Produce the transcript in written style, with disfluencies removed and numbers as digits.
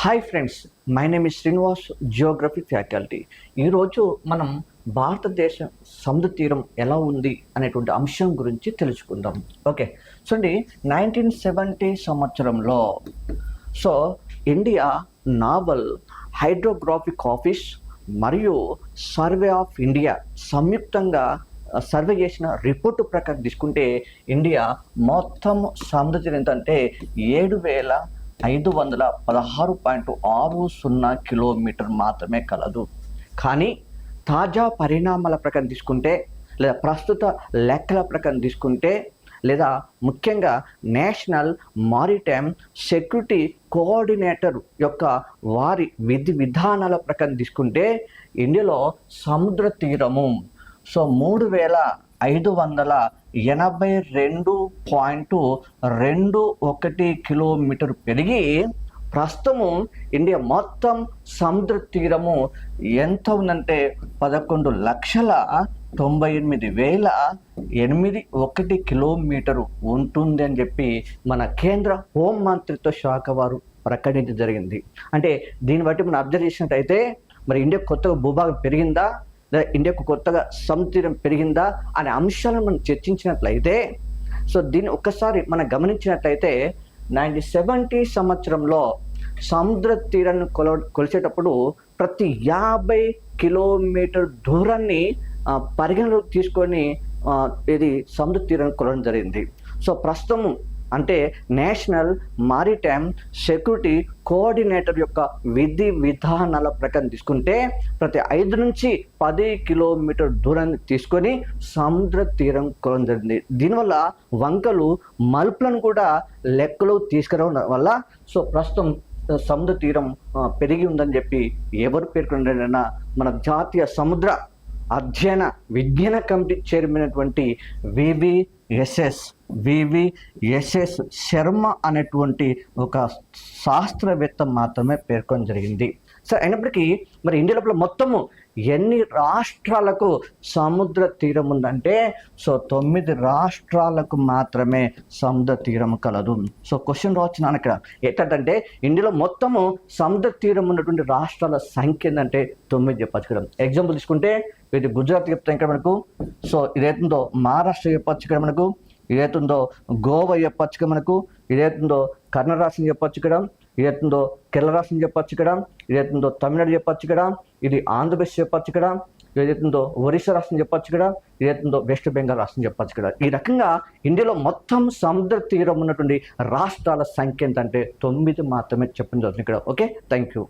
Hi friends, my name is Srinivas, Geography faculty. ఈరోజు మనం భారతదేశం సముద్ర తీరం ఎలా ఉంది అనేటువంటి అంశం గురించి తెలుసుకుందాం. ఓకే, చూడండి, 1970 సంవత్సరంలో ఇండియా నావల్ హైడ్రోగ్రాఫిక్ ఆఫీస్ మరియు సర్వే ఆఫ్ ఇండియా సంయుక్తంగా సర్వే చేసిన రిపోర్టు ప్రకారం తీసుకుంటే ఇండియా మొత్తం సముద్ర తీరం ఎంతంటే 7,516.60 కిలోమీటర్ మాత్రమే కలదు. కానీ తాజా పరిణామాల ప్రకారం తీసుకుంటే లేదా ప్రస్తుత లెక్కల ప్రకారం తీసుకుంటే లేదా ముఖ్యంగా నేషనల్ మారిటైమ్ సెక్యూరిటీ కోఆర్డినేటర్ యొక్క వారి విధి విధానాల ప్రకారం తీసుకుంటే ఇండియాలో సముద్ర తీరము 3,582.21 కిలోమీటర్ పెరిగి ప్రస్తుతము ఇండియా మొత్తం సముద్ర తీరము ఎంత ఉందంటే 11,98,081 కిలోమీటరు ఉంటుంది అని చెప్పి మన కేంద్ర హోం మంత్రిత్వ శాఖ వారు ప్రకటించడం జరిగింది. అంటే దీన్ని బట్టి మనం అబ్జర్వ్ చేసినట్టయితే మరి ఇండియా కొత్తగా భూభాగం పెరిగిందా లేదా ఇండియాకు కొత్తగా సముద్ర తీరం పెరిగిందా అనే అంశాలను మనం చర్చించినట్లయితే దీన్ని ఒక్కసారి మనం గమనించినట్లయితే 1970 సంవత్సరంలో సముద్ర తీరాన్ని కొలిచేటప్పుడు ప్రతి 50 కిలోమీటర్ దూరాన్ని పరిగణలోకి తీసుకొని ఇది సముద్ర తీరాన్ని కొలవడం జరిగింది. ప్రస్తుతం అంటే నేషనల్ మారిటైమ్ సెక్యూరిటీ కోఆర్డినేటర్ యొక్క విధి విధానాల ప్రకారం తీసుకుంటే ప్రతి 5 నుంచి 10 కిలోమీటర్ దూరాన్ని తీసుకొని సముద్ర తీరం కొలవడం జరిగింది. దీనివల్ల వంకలు మలుపులను కూడా లెక్కలో తీసుకురావడం వల్ల ప్రస్తుతం సముద్ర తీరం పెరిగి ఉందని చెప్పి ఎవరు పేర్కొన్నారన్నా మన జాతీయ సముద్ర అధ్యయన విజ్ఞాన కమిటీ చైర్మన్ అయినటువంటి వివిఎస్ఎస్ శర్మ అనేటువంటి ఒక శాస్త్రవేత్త మాత్రమే పేర్కొనడం జరిగింది. అయినప్పటికీ మరి ఇండియా లోపల మొత్తము ఎన్ని రాష్ట్రాలకు సముద్ర తీరం ఉందంటే 9 రాష్ట్రాలకు మాత్రమే సముద్ర తీరం కలదు. క్వశ్చన్ రావచ్చు నాన్న ఇక్కడ ఏంటంటే ఇండియాలో మొత్తము సముద్ర తీరం ఉన్నటువంటి రాష్ట్రాల సంఖ్య ఏంటంటే 9 చెప్పచ్చు కదా. ఎగ్జాంపుల్ తీసుకుంటే ఇది గుజరాత్ చెప్తాం ఇక్కడ మనకు. ఇదేతుందో మహారాష్ట్ర చెప్పచ్చు ఇక్కడ మనకు, ఇదేతుందో గోవా చెప్పచ్చు ఇక్కడ మనకు, ఇదేతుందో కర్ణాటక రాష్ట్రం చెప్పచ్చు ఇక్కడ, ఇదేతుందో కేరళ రాష్ట్రం చెప్పచ్చు ఇక్కడ, ఇదేతుందో తమిళనాడు చెప్పచ్చు ఇక్కడ, ఇది ఆంధ్రప్రదేశ్ చెప్పచ్చు ఇక్కడ, ఏదైతుందో ఒరిస్సా రాష్ట్రం చెప్పచ్చు ఇక్కడ, ఏదైతుందో వెస్ట్ బెంగాల్ రాష్ట్రం చెప్పచ్చు ఇక్కడ. ఈ రకంగా ఇండియాలో మొత్తం సముద్ర తీరం ఉన్నటువంటి రాష్ట్రాల సంఖ్య ఎంతంటే 9 మాత్రమే చెప్పడం జరుగుతుంది ఇక్కడ. Okay, thank you.